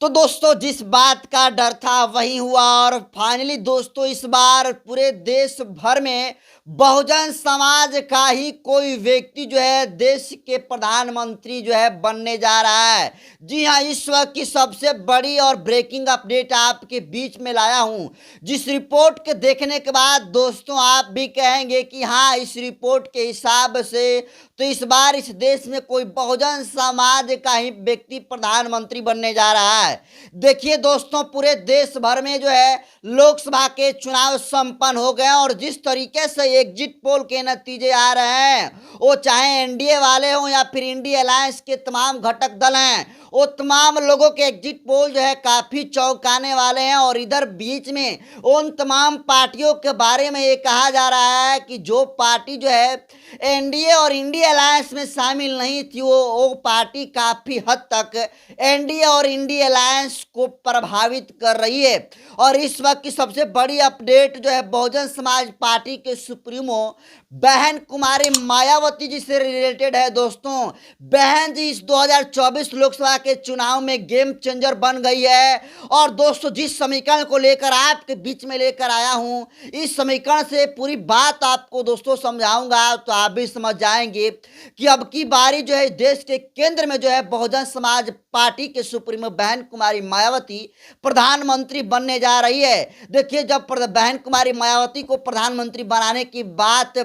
तो दोस्तों जिस बात का डर था वही हुआ और फाइनली दोस्तों इस बार पूरे देश भर में बहुजन समाज का ही कोई व्यक्ति जो है देश के प्रधानमंत्री जो है बनने जा रहा है। जी हाँ, इस वक्त की सबसे बड़ी और ब्रेकिंग अपडेट आपके बीच में लाया हूं, जिस रिपोर्ट के देखने के बाद दोस्तों आप भी कहेंगे कि हाँ, इस रिपोर्ट के हिसाब से तो इस बार इस देश में कोई बहुजन समाज का ही व्यक्ति प्रधानमंत्री बनने जा रहा है। देखिए दोस्तों, पूरे देश भर में जो है लोकसभा के चुनाव संपन्न हो गए और जिस तरीके से एग्जिट पोल के नतीजे आ रहे हैं, वो चाहे एनडीए वाले हों या फिर इंडिया अलायंस के तमाम घटक दल हैं, वो तमाम लोगों के एग्जिट पोल जो है काफी चौंकाने वाले हैं। और इधर बीच में उन तमाम पार्टियों के बारे में ये कहा जा रहा है कि जो पार्टी जो है एनडीए और इंडिया अलायंस में शामिल नहीं थी, वो पार्टी काफी हद तक एनडीए और इंडिया अलायंस को प्रभावित कर रही है। और इस वक्त की सबसे बड़ी अपडेट जो है बहुजन समाज पार्टी के सुप्रीमो बहन कुमारी मायावती जी से रिलेटेड है। दोस्तों, बहन जी इस 2024 लोकसभा के चुनाव में गेम चेंजर बन गई है। और दोस्तों, जिस समीकरण को लेकर आपके बीच में लेकर आया हूं, इस समीकरण से पूरी बात आपको दोस्तों समझाऊंगा, तो आप भी समझ जाएंगे कि अब की बारी जो है देश के केंद्र में जो है बहुजन समाज पार्टी के सुप्रीमो बहन कुमारी मायावती प्रधानमंत्री बनने जा रही है। देखिए, जब बहन कुमारी मायावती को प्रधानमंत्री बनाने की बात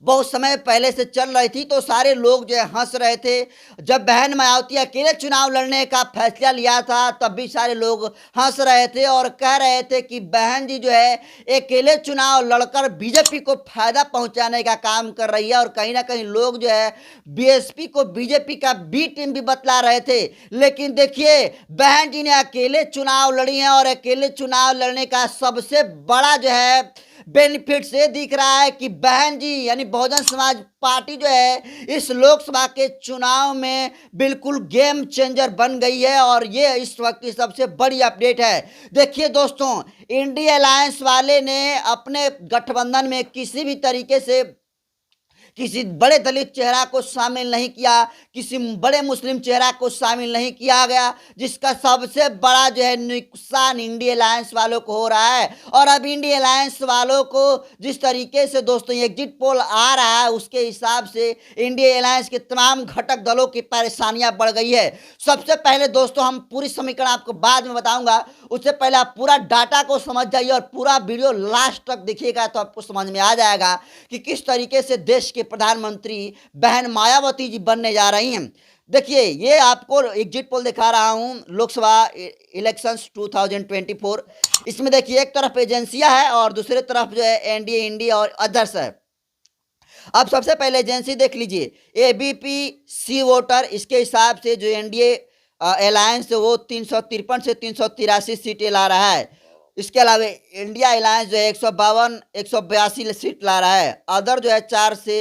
बहुत समय पहले से चल रही थी, तो सारे लोग जो है हंस रहे थे। जब बहन मायावती अकेले चुनाव लड़ने का फैसला लिया था, तब भी सारे लोग हंस रहे थे और कह रहे थे कि बहन जी जो है अकेले चुनाव लड़कर बीजेपी को फायदा पहुंचाने का काम कर रही है। और कहीं ना कहीं लोग जो है बीएसपी को बीजेपी का बी टीम भी बतला रहे थे। लेकिन देखिए, बहन जी ने अकेले चुनाव लड़ी है और अकेले चुनाव लड़ने का सबसे बड़ा जो है बेनिफिट से दिख रहा है कि बहन जी यानी बहुजन समाज पार्टी जो है इस लोकसभा के चुनाव में बिल्कुल गेम चेंजर बन गई है। और ये इस वक्त की सबसे बड़ी अपडेट है। देखिए दोस्तों, इंडिया अलायंस वाले ने अपने गठबंधन में किसी भी तरीके से किसी बड़े दलित चेहरा को शामिल नहीं किया, किसी बड़े मुस्लिम चेहरा को शामिल नहीं किया गया, जिसका सबसे बड़ा जो है नुकसान इंडिया अलायंस वालों को हो रहा है। और अब इंडिया अलायंस वालों को जिस तरीके से दोस्तों एग्जिट पोल आ रहा है, उसके हिसाब से इंडिया अलायंस के तमाम घटक दलों की परेशानियां बढ़ गई है। सबसे पहले दोस्तों, हम पूरी समीकरण आपको बाद में बताऊंगा, उससे पहले आप पूरा डाटा को समझ जाइए और पूरा वीडियो लास्ट तक देखिएगा, तो आपको समझ में आ जाएगा कि किस तरीके से देश के प्रधानमंत्री बहन मायावती जी बनने जा रही हैं। देखिए, ये आपको एग्जिट पोल दिखा रहा हूं, लोकसभा इलेक्शंस 2024। इसमें देखिए, एक तरफ एजेंसियां है और दूसरी तरफ जो है एनडीए, इंडिया और अदर्स है। अब सबसे पहले एजेंसी देख लीजिए, एबीपी सी वोटर, इसके हिसाब से जो एनडीए अलायंस वो 353 से 383 सीटें ला रहा है। इसके अलावा इंडिया अलायंस जो है 152 182 सीट ला रहा है। अदर जो है 4 से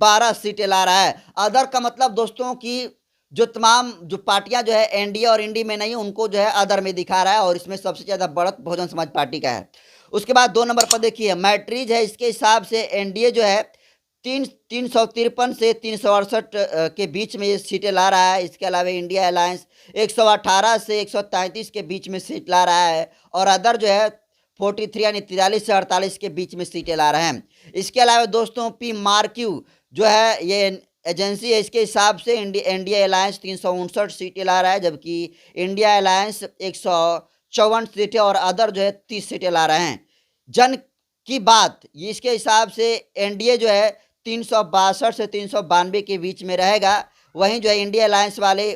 12 सीटें ला रहा है। अदर का मतलब दोस्तों की जो तमाम जो पार्टियां जो है एनडीए और इंडी में नहीं, उनको जो है अदर में दिखा रहा है। और इसमें सबसे ज़्यादा बढ़त बहुजन समाज पार्टी का है। उसके बाद 2 नंबर पर देखिए मैट्रिज है, इसके हिसाब से एनडीए जो है 353 से 368 के बीच में ये सीटें ला रहा है। इसके अलावा इंडिया अलायंस 118 से 133 के बीच में सीट ला रहा है। और अदर जो है 43 यानी 43 से 48 के बीच में सीटें ला रहे हैं। इसके अलावा दोस्तों पी मार्क्यू जो है ये एजेंसी है, इसके हिसाब से इंडिया अलायंस 359 सीटें ला रहा है, जबकि इंडिया अलायंस 154 सीटें और अदर जो है 30 सीटें ला रहे हैं। जन की बात, इसके हिसाब से एनडीए जो है 362 से 392 के बीच में रहेगा। वहीं जो है इंडिया अलायंस वाले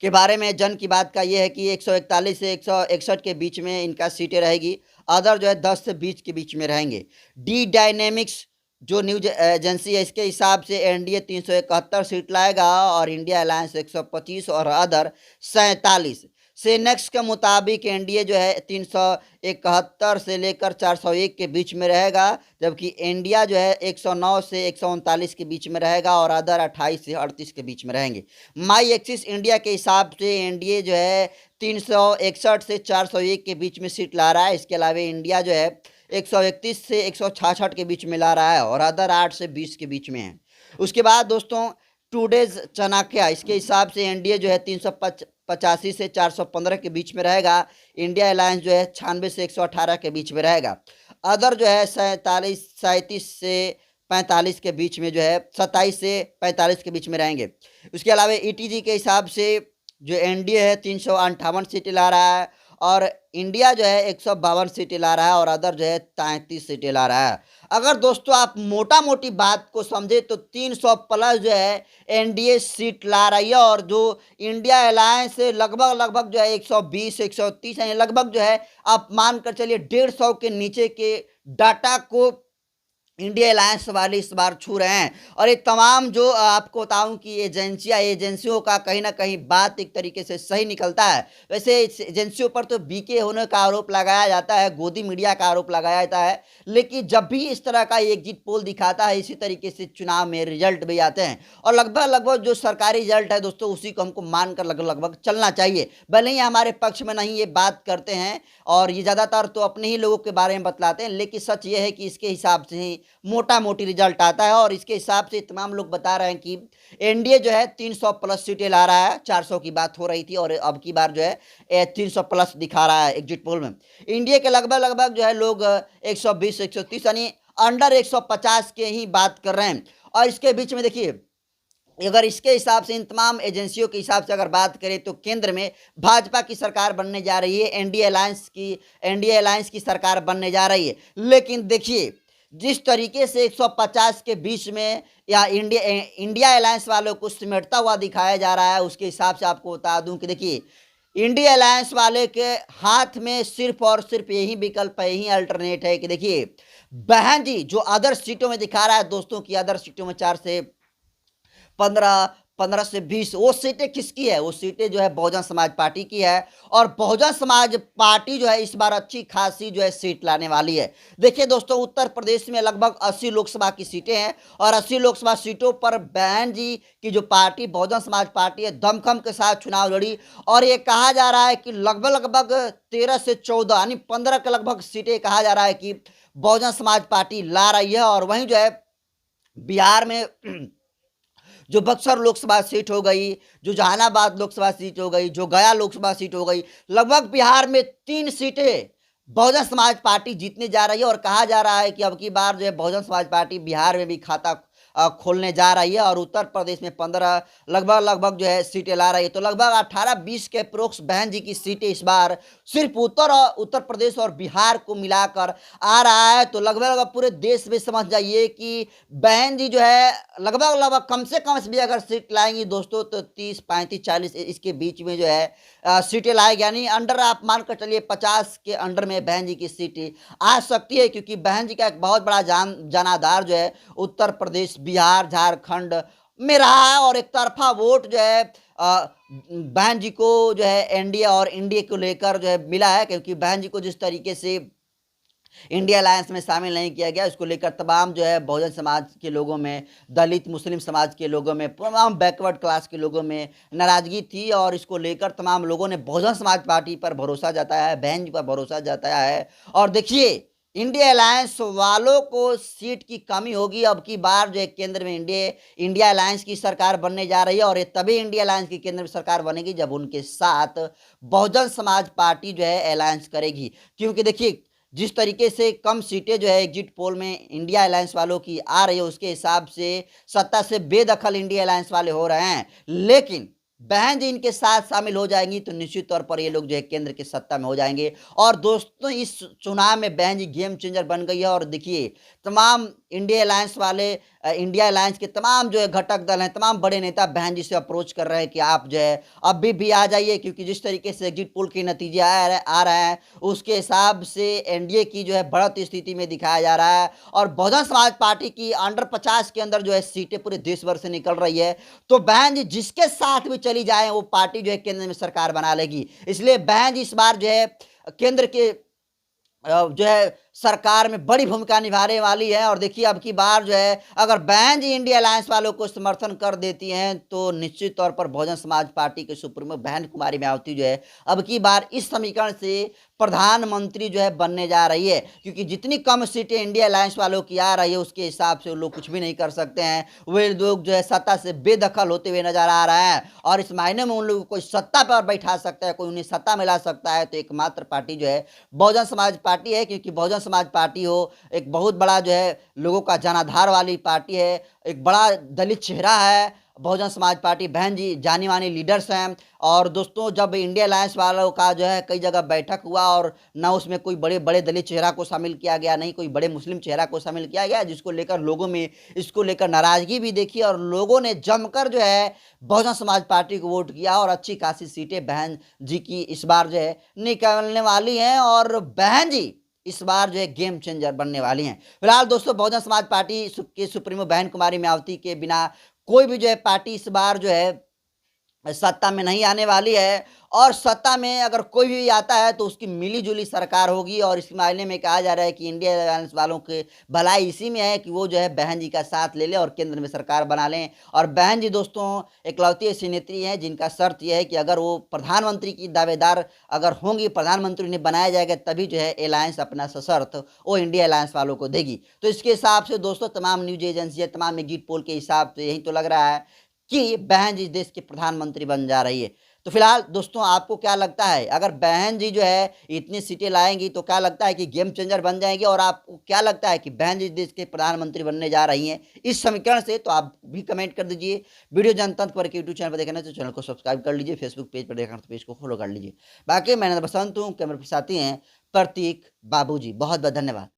के बारे में जन की बात का ये है कि 141 से 161 के बीच में इनका सीटें रहेगी। अदर जो है 10 से 20 के बीच में रहेंगे। डी डायनेमिक्स जो न्यूज एजेंसी है, इसके हिसाब से एनडीए 371 सीट लाएगा और इंडिया अलायंस 125 और अदर 47। सेनेक्स के मुताबिक एनडीए जो है 371 से लेकर 401 के बीच में रहेगा, जबकि इंडिया जो है 109 से 139 के बीच में रहेगा और अदर 28 से 38 के बीच में रहेंगे। माई एक्सिस इंडिया के हिसाब से एनडीए जो है 361 से 401 के बीच में सीट ला रहा है। इसके अलावा इंडिया जो है 131 से 166 के बीच में ला रहा है और अदर 8 से 20 के बीच में है। उसके बाद दोस्तों टूडेज चाणक्य, इसके हिसाब से एनडीए जो है 85 से 415 के बीच में रहेगा। इंडिया अलायंस जो है 96 से 118 के बीच में रहेगा। अदर जो है 37 से 45 के बीच में जो है 27 से 45 के बीच में रहेंगे। उसके अलावा ईटीजी के हिसाब से जो एनडीए है 358 सीटें ला रहा है और इंडिया जो है 152 सीटें ला रहा है और अदर जो है 33 सीटें ला रहा है। अगर दोस्तों आप मोटा मोटी बात को समझे तो 300 प्लस जो है एनडीए सीट ला रही है और जो इंडिया अलायंस लगभग जो है 120 130 यानी लगभग जो है आप मान कर चलिए 150 के नीचे के डाटा को इंडिया अलायंस वाले इस बार छू रहे हैं। और ये तमाम जो आपको बताऊं कि एजेंसियों का कहीं ना कहीं बात एक तरीके से सही निकलता है। वैसे इस एजेंसियों पर तो बीके होने का आरोप लगाया जाता है, गोदी मीडिया का आरोप लगाया जाता है, लेकिन जब भी इस तरह का एग्जिट पोल दिखाता है इसी तरीके से चुनाव में रिजल्ट भी आते हैं और लगभग जो सरकारी रिजल्ट है दोस्तों उसी को हमको मानकर लगभग चलना चाहिए। भले ही हमारे पक्ष में नहीं ये बात करते हैं और ये ज़्यादातर तो अपने ही लोगों के बारे में बतलाते हैं, लेकिन सच ये है कि इसके हिसाब से ही मोटा मोटी रिजल्ट आता है और इसके हिसाब से तमाम लोग बता रहे हैं कि एनडीए जो है 300 प्लस सीटें ला रहा है। 400 की बात हो रही थी और अब की बार जो है 300 प्लस दिखा रहा है एग्जिट पोल में। इंडिया के लगभग जो है लोग 120 130 यानी अंडर 150 के ही बात कर रहे हैं। और इसके बीच में देखिए अगर इसके हिसाब से इन तमाम एजेंसियों के हिसाब से अगर बात करें तो केंद्र में भाजपा की सरकार बनने जा रही है, एनडीए अलायंस की सरकार बनने जा रही है। लेकिन देखिए जिस तरीके से 150 के बीच में या इंडिया अलायंस वालों को सिमटता हुआ दिखाया जा रहा है, उसके हिसाब से आपको बता दूं कि देखिए इंडिया अलायंस वाले के हाथ में सिर्फ और सिर्फ यही विकल्प है, यही अल्टरनेट है कि देखिए बहन जी जो अदर सीटों में दिखा रहा है दोस्तों की अदर सीटों में 4 से 15 से 20 वो सीटें किसकी है? वो सीटें जो है बहुजन समाज पार्टी की है और बहुजन समाज पार्टी जो है इस बार अच्छी खासी जो है सीट लाने वाली है। देखिए दोस्तों उत्तर प्रदेश में लगभग 80 लोकसभा की सीटें हैं और 80 लोकसभा सीटों पर बहन जी की जो पार्टी बहुजन समाज पार्टी है दमखम के साथ चुनाव लड़ी और ये कहा जा रहा है कि लगभग 13 से 14 यानी 15 के लगभग सीटें कहा जा रहा है कि बहुजन समाज पार्टी ला रही है। और वहीं जो है बिहार में जो बक्सर लोकसभा सीट हो गई, जो जहानाबाद लोकसभा सीट हो गई, जो गया लोकसभा सीट हो गई, लगभग बिहार में 3 सीटें बहुजन समाज पार्टी जीतने जा रही है और कहा जा रहा है कि अब की बार जो है बहुजन समाज पार्टी बिहार में भी खाता खोलने जा रही है और उत्तर प्रदेश में 15 लगभग जो है सीटें ला रही है। तो लगभग 18-20 के अप्रोक्स बहन जी की सीटें इस बार सिर्फ उत्तर प्रदेश और बिहार को मिलाकर आ रहा है। तो लगभग पूरे देश में समझ जाइए कि बहन जी जो है लगभग कम से कम भी अगर सीट लाएंगी दोस्तों तो 30 35 40 इसके बीच में जो है सीटें लाएगी, यानी अंडर आप मानकर चलिए 50 के अंडर में बहन जी की सीटें आ सकती है क्योंकि बहन जी का एक बहुत बड़ा जनाधार जो है उत्तर प्रदेश बिहार झारखंड में रहा है और एक तरफा वोट जो है बहन जी को जो है एनडीए और इंडिया को लेकर जो है मिला है क्योंकि बहन जी को जिस तरीके से इंडिया अलायंस में शामिल नहीं किया गया उसको लेकर तमाम जो है बहुजन समाज के लोगों में, दलित मुस्लिम समाज के लोगों में, तमाम बैकवर्ड क्लास के लोगों में नाराजगी थी और इसको लेकर तमाम लोगों ने बहुजन समाज पार्टी पर भरोसा जताया है, बहन जी पर भरोसा जताया है। और देखिए इंडिया अलायंस वालों को सीट की कमी होगी, अब की बार जो है केंद्र में इंडिया अलायंस की सरकार बनने जा रही है और ये तभी इंडिया अलायंस की केंद्र में सरकार बनेगी जब उनके साथ बहुजन समाज पार्टी जो है अलायंस करेगी। क्योंकि देखिए जिस तरीके से कम सीटें जो है एग्जिट पोल में इंडिया अलायंस वालों की आ रही है उसके हिसाब से सत्ता से बेदखल इंडिया अलायंस वाले हो रहे हैं, लेकिन बहन जी इनके साथ शामिल हो जाएंगी तो निश्चित तौर पर ये लोग जो है केंद्र की सत्ता में हो जाएंगे। और दोस्तों इस चुनाव में बहन जी गेम चेंजर बन गई है और देखिए तमाम इंडिया अलायंस के तमाम जो है घटक दल हैं, तमाम बड़े नेता बहन जी से अप्रोच कर रहे हैं कि आप जो है अभी भी आ जाइए क्योंकि जिस तरीके से एग्जिट पोल के नतीजे आ रहे हैं उसके हिसाब से एनडीए की जो है बढ़त स्थिति में दिखाया जा रहा है और बहुजन समाज पार्टी की अंडर 50 के अंदर जो है सीटें पूरे देश भर से निकल रही है। तो बहन जी जिसके साथ भी चली जाए वो पार्टी जो है केंद्र में सरकार बना लेगी। इसलिए बहन जी इस बार जो है केंद्र के जो है सरकार में बड़ी भूमिका निभाने वाली है। और देखिए अब की बार जो है अगर बहन जी इंडिया अलायंस वालों को समर्थन कर देती हैं तो निश्चित तौर पर बहुजन समाज पार्टी के सुप्रीमो बहन कुमारी मायावती जो है अब की बार इस समीकरण से प्रधानमंत्री जो है बनने जा रही है, क्योंकि जितनी कम सीटें इंडिया अलायंस वालों की आ रही है उसके हिसाब से वो लोग कुछ भी नहीं कर सकते हैं। वे लोग जो है सत्ता से बेदखल होते हुए नजर आ रहे हैं और इस मायने में उन लोगों को कोई सत्ता पर बैठा सकता है, कोई उन्हें सत्ता में ला सकता है तो एकमात्र पार्टी जो है बहुजन समाज पार्टी है, क्योंकि बहुजन समाज पार्टी हो एक बहुत बड़ा जो है लोगों का जनाधार वाली पार्टी है, एक बड़ा दलित चेहरा है बहुजन समाज पार्टी। बहन जी जानी मानी लीडर्स हैं। और दोस्तों जब इंडिया अलायंस वालों का जो है कई जगह बैठक हुआ और ना उसमें कोई बड़े बड़े दलित चेहरा को शामिल किया गया, नहीं कोई बड़े मुस्लिम चेहरा को शामिल किया गया, जिसको लेकर लोगों में इसको लेकर नाराजगी भी देखी और लोगों ने जमकर जो है बहुजन समाज पार्टी को वोट किया और अच्छी खासी सीटें बहन जी की इस बार जो है निकलने वाली हैं और बहन जी इस बार जो है गेम चेंजर बनने वाली हैं। फिलहाल दोस्तों बहुजन समाज पार्टी के सुप्रीमो बहन कुमारी मायावती के बिना कोई भी जो है पार्टी इस बार जो है सत्ता में नहीं आने वाली है और सत्ता में अगर कोई भी आता है तो उसकी मिली-जुली सरकार होगी। और इस मायने में कहा जा रहा है कि इंडिया अलायंस वालों की भलाई इसी में है कि वो जो है बहन जी का साथ ले लें और केंद्र में सरकार बना लें। और बहन जी दोस्तों इकलौती ऐसी नेत्री हैं जिनका शर्त ये है कि अगर वो प्रधानमंत्री की दावेदार अगर होंगी, प्रधानमंत्री उन्हें बनाया जाएगा तभी जो है अलायंस अपना सशर्त वो इंडिया अलायंस वालों को देगी। तो इसके हिसाब से दोस्तों तमाम न्यूज़ एजेंसियाँ, तमाम एग्जिट पोल के हिसाब से यही तो लग रहा है कि बहन जी देश की प्रधानमंत्री बन जा रही है। तो फिलहाल दोस्तों आपको क्या लगता है अगर बहन जी जो है इतनी सीटें लाएँगी तो क्या लगता है कि गेम चेंजर बन जाएँगी? और आपको क्या लगता है कि बहन जी देश के प्रधानमंत्री बनने जा रही हैं इस समीकरण से? तो आप भी कमेंट कर दीजिए। वीडियो जनतंत्र पर यूट्यूब चैनल पर देखना है तो चैनल को सब्सक्राइब कर लीजिए, फेसबुक पेज पर देखना है तो पेज को फॉलो कर लीजिए। बाकी मैं बसंत हूँ, कैमरे पे साथी हैं प्रतीक बाबूजी। बहुत-बहुत धन्यवाद।